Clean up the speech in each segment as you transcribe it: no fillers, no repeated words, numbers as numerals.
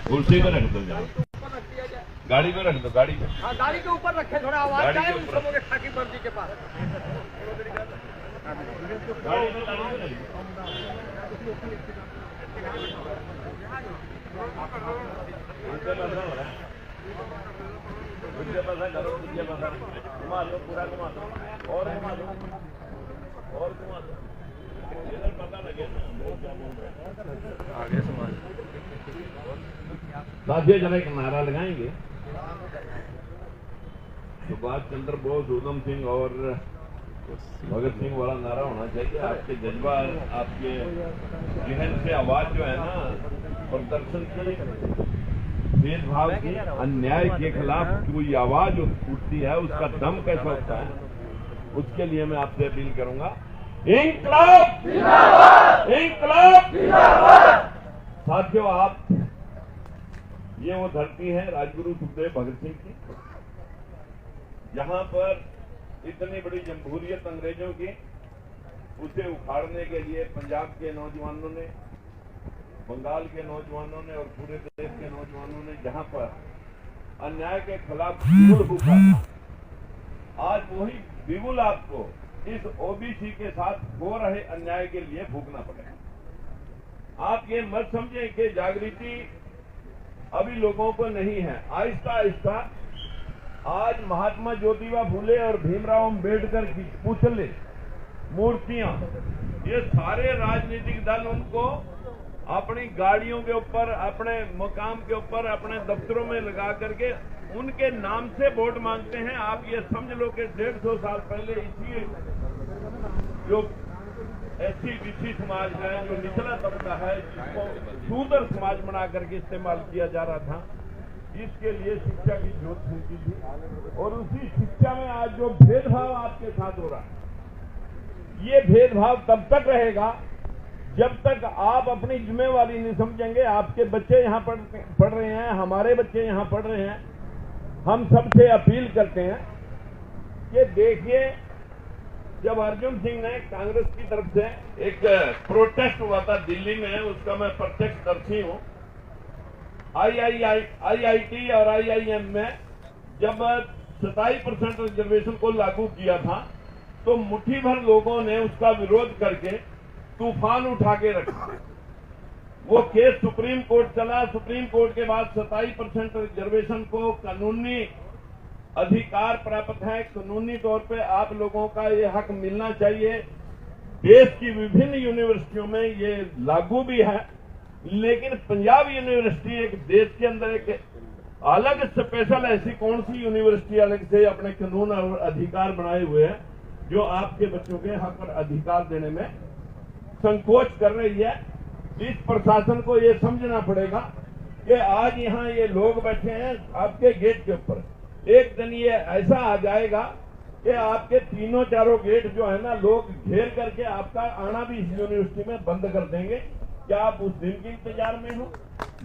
कुर्सी पे रख दो, गाड़ी पे रख दो, गाड़ी पे। हाँ, गाड़ी के ऊपर रखे, थोड़ा आवाज जाए उन सबों के खाकी वर्दी के पास। गाड़ी पे घुमा लो, पूरा घुमा दो, और घुमा दो, और घुमा दो, इधर पता लगे ना आगे समाज। साथियों, जरा एक नारा लगाएंगे। सुभाष चंद्र बोस, उधम सिंह और भगत सिंह वाला नारा होना चाहिए। आपके जज्बा, आपके जहन से आवाज जो है ना, प्रदर्शन की, भेदभाव की, अन्याय के खिलाफ कोई आवाज उठती है, उसका दम कैसा होता है, उसके लिए मैं आपसे अपील करूंगा, इंकलाब जिंदाबाद, इंकलाब जिंदाबाद। साथियों, आप, ये वो धरती है राजगुरु सुखदेव भगत सिंह की, जहां पर इतनी बड़ी जमहूरियत अंग्रेजों की, उसे उखाड़ने के लिए पंजाब के नौजवानों ने, बंगाल के नौजवानों ने और पूरे देश के नौजवानों ने जहां पर अन्याय के खिलाफ बिगुल फूंका था, आज वही बिगुल आपको इस ओबीसी के साथ हो रहे अन्याय के लिए फूंकना पड़ेगा। आप ये मत समझें कि जागृति अभी लोगों को नहीं है। आहिस्ता आहिस्ता आज महात्मा ज्योतिबा फुले और भीमराव अम्बेडकर की पुतले, मूर्तियां, ये सारे राजनीतिक दल उनको अपनी गाड़ियों के ऊपर, अपने मकाम के ऊपर, अपने दफ्तरों में लगा करके उनके नाम से वोट मांगते हैं। आप ये समझ लो कि 150 साल पहले इसी जो SC/BC समाज है, जो निचला तबका है, जिसको शूद्र समाज बना करके इस्तेमाल किया जा रहा था, इसके लिए शिक्षा की जोत फूंकी थी। और उसी शिक्षा में आज जो भेदभाव आपके साथ हो रहा है, ये भेदभाव तब तक रहेगा जब तक आप अपनी जिम्मेवारी नहीं समझेंगे। आपके बच्चे यहाँ पढ़ रहे हैं, हमारे बच्चे यहाँ पढ़ रहे हैं। हम सबसे अपील करते हैं कि देखिए, जब अर्जुन सिंह ने कांग्रेस की तरफ से एक प्रोटेस्ट हुआ था दिल्ली में, उसका मैं प्रत्यक्षदर्शी हूं। IIT और IIM में जब 27% रिजर्वेशन को लागू किया था, तो मुट्ठी भर लोगों ने उसका विरोध करके तूफान उठा के रखा। वो केस सुप्रीम कोर्ट चला। सुप्रीम कोर्ट के बाद 27% रिजर्वेशन को कानूनी अधिकार प्राप्त है, कानूनी तौर पे आप लोगों का ये हक मिलना चाहिए। देश की विभिन्न यूनिवर्सिटियों में ये लागू भी है, लेकिन पंजाब यूनिवर्सिटी एक देश के अंदर एक अलग स्पेशल, ऐसी कौन सी यूनिवर्सिटी अलग से अपने कानून और अधिकार बनाए हुए हैं जो आपके बच्चों के हक और अधिकार देने में संकोच कर रही है। इस प्रशासन को ये समझना पड़ेगा कि आज यहाँ ये लोग बैठे हैं आपके गेट के ऊपर, एक दिन ये ऐसा आ जाएगा कि आपके तीनों चारों गेट जो है ना, लोग घेर करके आपका आना भी इस यूनिवर्सिटी में बंद कर देंगे। क्या आप उस दिन के इंतजार में हो?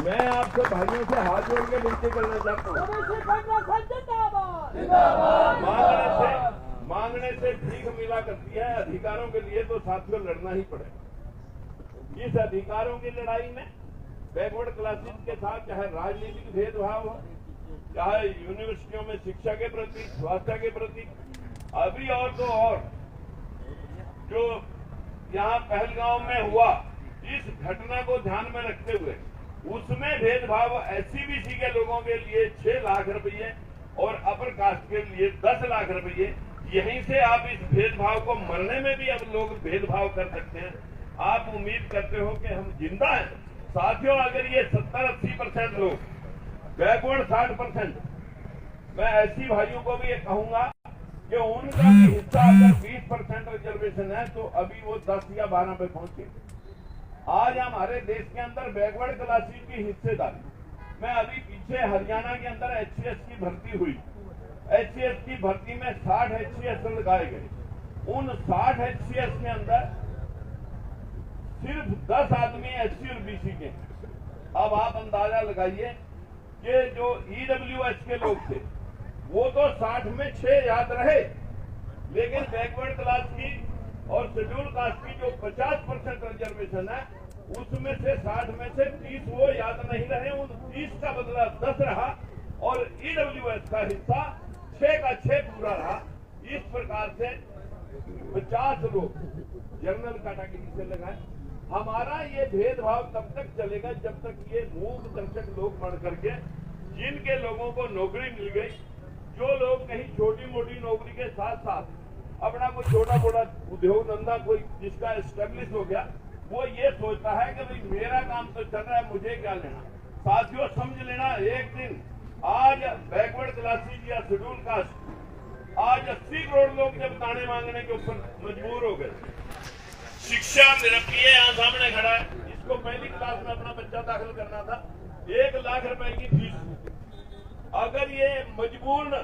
मैं आपसे भाइयों से हाथ जोड़ के विनती करना चाहता हूँ, मांगने से भीख मिला करती है। अधिकारों के लिए तो साथियों लड़ना ही पड़ेगा। इस अधिकारों की लड़ाई में बैकवर्ड क्लासेस के साथ चाहे राजनीतिक भेदभाव हो, चाहे यूनिवर्सिटियों में शिक्षा के प्रति, स्वास्थ्य के प्रति, अभी और तो और जो यहाँ पहलगांव में हुआ, इस घटना को ध्यान में रखते हुए उसमें भेदभाव SC/BC के लोगों के लिए 6 लाख रुपये और अपर कास्ट के लिए 10 लाख रुपये, यहीं से आप इस भेदभाव को मरने में भी अब लोग भेदभाव कर सकते हैं। आप उम्मीद करते हो कि हम जिंदा हैं। साथियों, अगर ये 70-80% लोग, बैकवर्ड 60%, मैं ऐसी भाइयों को भी ये कहूंगा कि उनका भी हिस्सा अगर 20% रिजर्वेशन है तो अभी वो 10 या 12 पे पहुंचे। आज हमारे देश के अंदर बैकवर्ड क्लासेस की हिस्सेदारी, मैं अभी पीछे हरियाणा के अंदर HCS की भर्ती हुई। HCS की भर्ती में 60 HCS लगाए गए। उन 60 HCS के अंदर सिर्फ 10 आदमी SC और BC के। अब आप अंदाजा लगाइए कि जो EWS के लोग थे वो तो 60 में 6 याद रहे, लेकिन बैकवर्ड क्लास की और शेड्यूल कास्ट की जो 50% रिजर्वेशन है उसमें से 60 में से 30 वो याद नहीं रहे, उन 30 का बदला 10 रहा और ईडब्ल्यूएस का हिस्सा 6 का 6 पूरा रहा। इस प्रकार से 50 लोग जनरल कैटेगरी से लगाए। हमारा ये भेदभाव तब तक चलेगा जब तक ये मूक दर्शक लोग बढ़ करके जिनके लोगों को नौकरी मिल गई, जो लोग कहीं छोटी मोटी नौकरी के साथ साथ अपना कोई छोटा मोटा उद्योग धंधा कोई जिसका एस्टेब्लिश हो गया, वो ये सोचता है कि भाई मेरा काम तो चल रहा है, मुझे क्या लेना। साथियों समझ लेना, एक दिन आज बैकवर्ड क्लासेज या शेड्यूल कास्ट आज 80 करोड़ लोग जब ताने मांगने के ऊपर मजबूर हो गए। शिक्षा निरप्रिय यहाँ सामने खड़ा है, इसको पहली क्लास में अपना बच्चा दाखिल करना था, 1 लाख रुपए की फीस। अगर ये मजबूर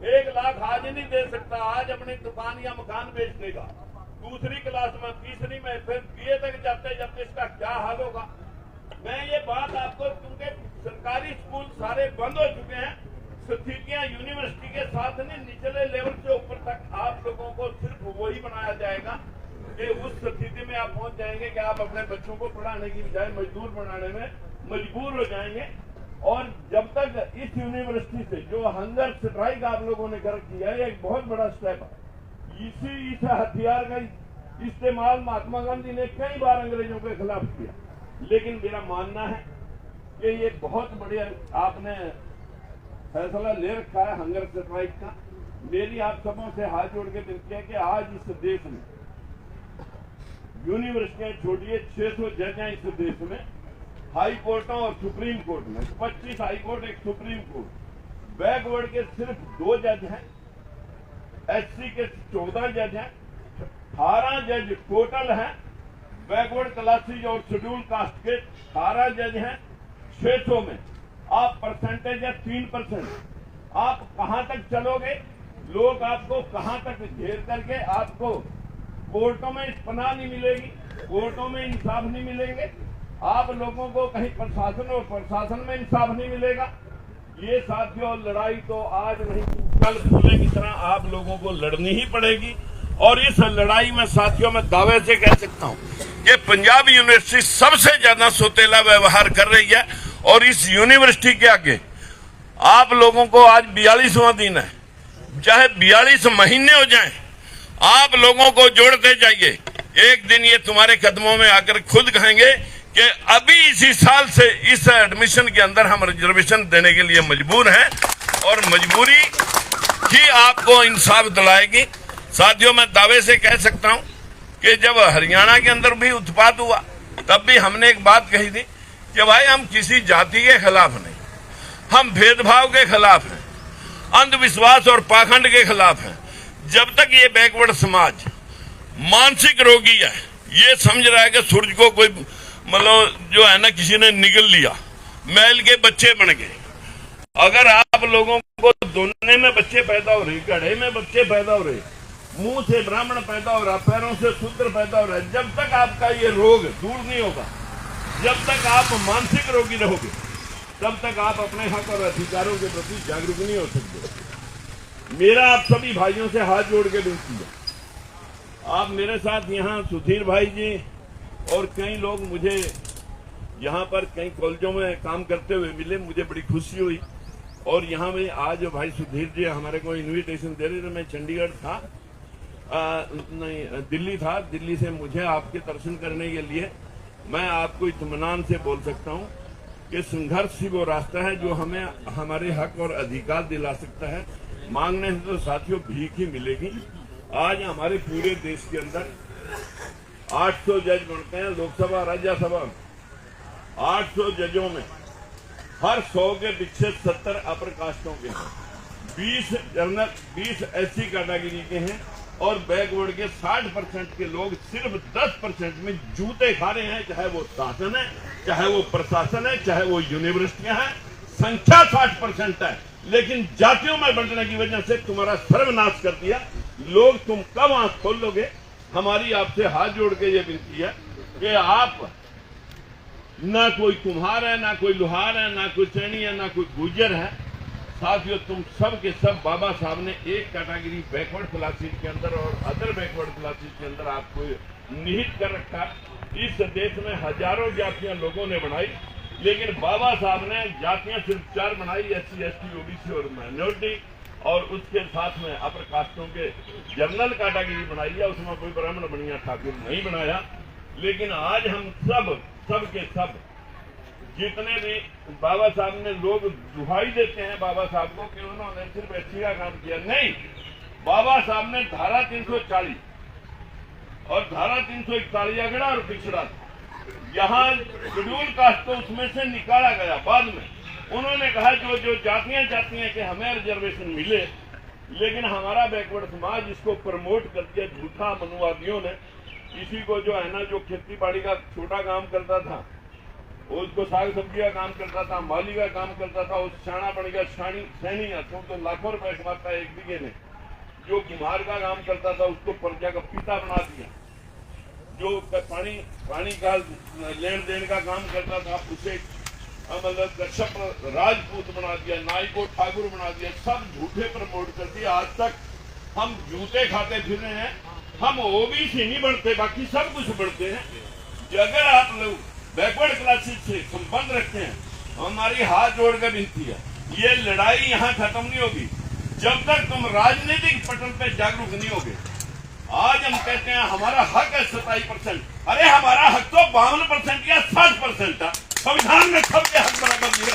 1 लाख आज नहीं दे सकता, आज अपनी दुकान या मकान बेच देगा, दूसरी क्लास में, तीसरी में, फिर बीए तक जाते जब इसका क्या हाल होगा। मैं ये बात आपको, क्योंकि सरकारी स्कूल सारे बंद हो चुके हैं, स्थितियां यूनिवर्सिटी के साथ नहीं, निचले लेवल से ऊपर तक आप लोगों को सिर्फ वही बनाया जाएगा कि उस स्थिति में आप पहुंच जाएंगे कि आप अपने बच्चों को पढ़ाने की बजाय मजदूर बनाने में मजबूर हो जाएंगे। और जब तक इस यूनिवर्सिटी से जो हंगर स्ट्राइक आप लोगों ने कर किया है, एक बहुत बड़ा स्टेप है। इस हथियार का इस्तेमाल महात्मा गांधी ने कई बार अंग्रेजों के खिलाफ किया, लेकिन मेरा मानना है कि ये बहुत बढ़िया आपने फैसला ले रखा है हंगर स्ट्राइक का। मेरी आप सबों से हाथ जोड़ के विनती है कि आज इस देश में यूनिवर्सिटियां छोड़िए, 600 जज हैं इस देश में, हाई कोर्टों और सुप्रीम कोर्ट में 25 हाई कोर्ट, एक सुप्रीम कोर्ट। बैकवर्ड के सिर्फ 2 जज हैं, एससी के 14 जज हैं, 18 जज टोटल हैं। बैकवर्ड क्लासेज और शेड्यूल कास्ट के 18 जज हैं 600 में। आप परसेंटेज है 3%। आप कहां तक चलोगे? लोग आपको कहां तक घेर करके, आपको कोर्टों में पनाह नहीं मिलेगी, कोर्टों में इंसाफ नहीं मिलेंगे, आप लोगों को कहीं प्रशासन और प्रशासन में इंसाफ नहीं मिलेगा। ये साथियों लड़ाई तो आज नहीं, कल फूले की तरह आप लोगों को लड़नी ही पड़ेगी। और इस लड़ाई में साथियों मैं दावे से कह सकता हूं कि पंजाब यूनिवर्सिटी सबसे ज्यादा सोतेला व्यवहार कर रही है। और इस यूनिवर्सिटी के आगे आप लोगों को आज 42वां दिन है, चाहे 42 महीने हो जाएं, आप लोगों को जोड़ते जाइए। एक दिन ये तुम्हारे कदमों में आकर खुद कहेंगे कि अभी इसी साल से इस एडमिशन के अंदर हम रिजर्वेशन देने के लिए मजबूर हैं, और मजबूरी ही आपको इंसाफ दिलाएगी। साथियों मैं दावे से कह सकता हूं कि जब हरियाणा के अंदर भी उत्पात हुआ, तब भी हमने एक बात कही थी कि भाई हम किसी जाति के खिलाफ नहीं, हम भेदभाव के खिलाफ हैं, अंधविश्वास और पाखंड के खिलाफ हैं। जब तक ये बैकवर्ड समाज मानसिक रोगी है, ये समझ रहा है कि सूरज को कोई मतलब जो है ना किसी ने निगल लिया, मैल के बच्चे बन गए। अगर आप लोगों को दोनों में बच्चे पैदा हो रहे, घड़े में बच्चे पैदा हो रहे, मुंह से ब्राह्मण पैदा हो रहा, पैरों से शूद्र पैदा हो रहा है, जब तक आपका ये रोग दूर नहीं होगा, जब तक आप मानसिक रोगी रहोगे, तब तक आप अपने हक और अधिकारों के प्रति जागरूक नहीं हो सकते। मेरा आप सभी भाइयों से हाथ जोड़ के विनती है, आप मेरे साथ यहाँ सुधीर भाई जी और कई लोग मुझे यहाँ पर कई कॉलेजों में काम करते हुए मिले, मुझे बड़ी खुशी हुई। और यहाँ में आज भाई सुधीर जी हमारे को इनविटेशन दे रहे थे। मैं चंडीगढ़ था, नहीं दिल्ली था, दिल्ली से मुझे आपके दर्शन करने के लिए मैं आपको इत्मीनान से बोल सकता हूँ कि संघर्ष ही वो रास्ता है जो हमें हमारे हक और अधिकार दिला सकता है। मांगने से तो साथियों भीख ही मिलेगी। आज हमारे पूरे देश के अंदर 800 जज बनते हैं, लोकसभा राज्यसभा 800 जजों में हर 100 के पीछे 70 अपर कास्टों के हैं, 20 जनरल, 20 एससी कैटेगरी के हैं, और बैकवर्ड के 60% के लोग सिर्फ 10% में जूते खा रहे हैं। चाहे वो शासन है, चाहे वो प्रशासन है, चाहे वो यूनिवर्सिटियां हैं, संख्या 60% है, लेकिन जातियों में बढ़ने की वजह से तुम्हारा सर्वनाश कर दिया। लोग तुम कब आंख खोल लोगे? हमारी आपसे हाथ जोड़ के ये विनती है कि आप, ना कोई कुम्हार है, ना कोई लोहार है, ना कोई सैनी है, ना कोई गुर्जर है, साथियों तुम सब के सब बाबा साहब ने एक कैटेगरी बैकवर्ड क्लासेज के अंदर और अदर बैकवर्ड क्लासेज के अंदर आपको निहित कर रखा। इस देश में हजारों जातियां लोगों ने बनाई, लेकिन बाबा साहब ने जातियां सिर्फ 4 बनाई, SC, ST, OBC और माइनॉरिटी, और उसके साथ में अपर कास्टों के जनरल कैटेगरी बनाई है। उसमें कोई ब्राह्मण बनिया ठाकुर नहीं बनाया। लेकिन आज हम सब के सब जितने भी बाबा साहब ने, लोग दुहाई देते हैं बाबा साहब को कि उन्होंने सिर्फ SC का काम किया, नहीं, बाबा साहब ने धारा 340 और धारा 341 अगड़ा और पिछड़ा, यहाँ शेड्यूल कास्ट तो उसमें से निकाला गया। बाद में उन्होंने कहा जो जातियां चाहती हैं कि हमें रिजर्वेशन मिले, लेकिन हमारा बैकवर्ड समाज इसको प्रमोट कर दिया झूठा मनुवादियों ने। किसी को जो है ना, जो खेती बाड़ी का छोटा काम करता था, उसको साग सब्जी का काम करता था, माली का काम करता था, उस शाना बन गया सैनी, तो लाखों रुपए कमाता है एक बीघे में। जो कुम्हार का काम करता था उसको प्रजा का पिता बना दिया। जो पानी का लेन देन का काम करता था उसे मतलब कश्यप राजपूत बना दिया, नाई को ठाकुर बना दिया। सब झूठे प्रमोट कर दिया। आज तक हम जूते खाते फिर रहे हैं, हम OBC नहीं बढ़ते, बाकी सब कुछ बढ़ते हैं। अगर आप लोग बैकवर्ड क्लासेस से संबंध रखते हैं, हमारी हाथ जोड़कर विनती है, ये लड़ाई यहाँ खत्म नहीं होगी जब तक तुम राजनीतिक पटल पे जागरूक नहीं होगे। आज हम कहते हैं हमारा हक है 27%, अरे हमारा हक तो 52% या 60% था। संविधान में सबके हक बराबर दिए।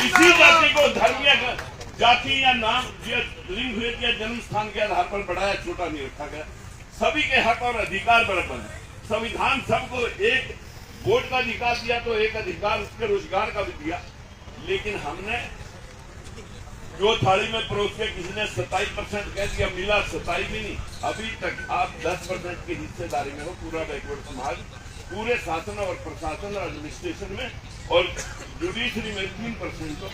इसी जाति को धर्मीय जाति या नाम या लिंग भेद या जन्म स्थान के आधार पर बढ़ाया छोटा नहीं रखा गया। सभी के हक और अधिकार बराबर है। संविधान सबको एक वोट का अधिकार दिया तो एक अधिकार उसके रोजगार का भी दिया। लेकिन हमने जो थाली में परोस के किसी ने 27% कह दिया, मिला 27 भी नहीं। अभी तक आप 10% की हिस्सेदारी में हो, पूरा बैकवर्ड समाज पूरे शासन और प्रशासन और एडमिनिस्ट्रेशन में, और जुडिशरी में 3% हो,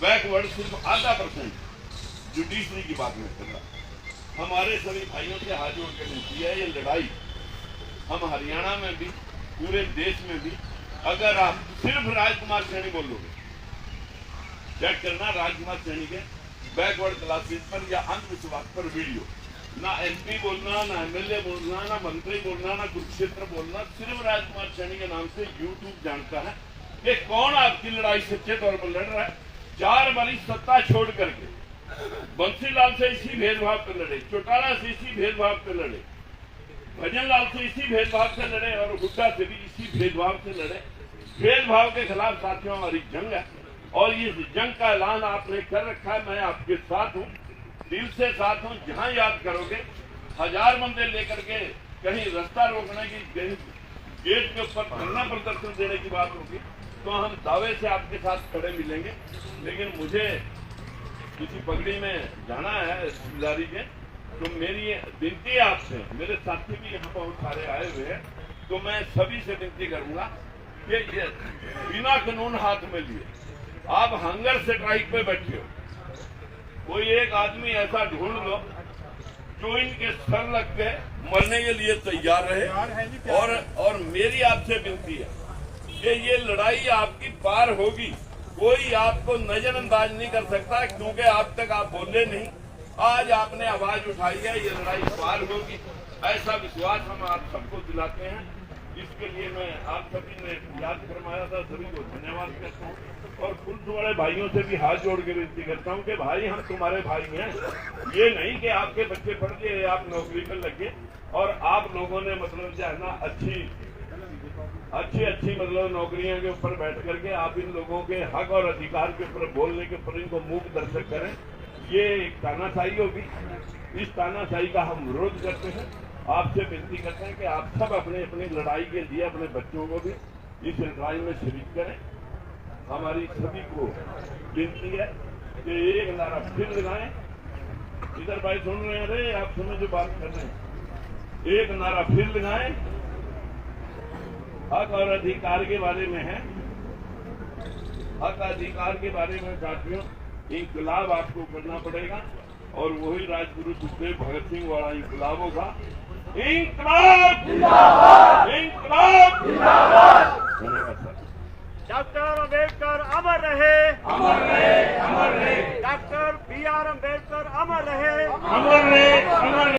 बैकवर्ड सिर्फ आधा % जुडिशरी की बात में कर रहा। हमारे सभी भाइयों से हाथ जोड़ के मिलती है ये लड़ाई। हम हरियाणा में भी, पूरे देश में भी, अगर आप सिर्फ राजकुमार सैनी बोलोगे, चेक करना राजकुमार सैनी के बैकवर्ड क्लासेस पर या अंधविश्वास पर वीडियो, ना MP बोलना, ना MLA बोलना, ना मंत्री बोलना, ना कुरुक्षेत्र बोलना, सिर्फ राजकुमार सैनी के नाम से YouTube जानता है कि कौन आपकी लड़ाई सच्चे तौर पर लड़ रहा है। 4 बारी सत्ता छोड़ करके बंसीलाल से इसी भेदभाव पे लड़े, चौटाला से इसी भेदभाव पे लड़े, भजन लाल से इसी भेदभाव से लड़े, और हुड्डा से भी इसी भेदभाव से लड़े। भेदभाव के खिलाफ साथियों हमारी जंग है, और इस जंग का ऐलान आपने कर रखा है। मैं आपके साथ हूँ, दिल से साथ हूँ। जहाँ याद करोगे 1000 बंदे लेकर के कहीं रास्ता रोकने की, गेट के ऊपर धरना प्रदर्शन देने की बात होगी तो हम दावे से आपके साथ खड़े मिलेंगे। लेकिन मुझे किसी पगड़ी में जाना है रिश्तेदारी के, तो मेरी विनती है आपसे, मेरे साथी भी यहाँ बहुत सारे आए हुए हैं, तो मैं सभी से विनती करूंगा कि बिना कानून हाथ में लिए आप हंगर स्ट्राइक पे बैठे हो, कोई एक आदमी ऐसा ढूंढ लो जो इनके सर लग के मरने के लिए तैयार रहे। और मेरी आपसे विनती है कि ये लड़ाई आपकी पार होगी, कोई आपको नजरअंदाज नहीं कर सकता, क्योंकि अब तक आप बोले नहीं, आज आपने आवाज उठाई है, ये लड़ाई पार होगी, ऐसा विश्वास हम आप सबको दिलाते हैं। इसके लिए मैं आप सभी ने याद फरमाया था, सभी को धन्यवाद करता हूँ, और पुलिस वाले भाइयों से भी हाथ जोड़ के विनती करता हूँ कि भाई हम तुम्हारे भाई हैं। ये नहीं कि आपके बच्चे पढ़ गए, आप नौकरी पर लगे और आप लोगों ने मतलब जो है ना अच्छी मतलब नौकरियों के ऊपर बैठ करके आप इन लोगों के हक और अधिकार के ऊपर बोलने के ऊपर इनको मूक दर्शक करें, ये एक तानाशाही होगी। इस तानाशाही का हम विरोध करते हैं। आपसे विनती करते हैं कि आप सब अपने अपनी लड़ाई के लिए अपने बच्चों को भी इस लड़ाई में शरीक करें। हमारी सभी को विनती है कि एक नारा फिर लगाएं। इधर भाई सुन रहे हैं, अरे आप सुनो जो बात कर रहे हैं, एक नारा फिर लगाएं। हक और अधिकार के बारे में है, हक अधिकार के बारे में साथियों इंकलाब आपको करना पड़ेगा, और वही राजगुरु सुखदेव भगत सिंह वाला इंकलाब होगा। इंकलाब जिंदाबाद, इंकलाब जिंदाबाद। धन्यवाद सर। डॉक्टर अम्बेडकर अमर रहे, अमर रहे, अमर रहे। डॉक्टर BR अम्बेडकर अमर रहे, अमर रहे, अमर रहे।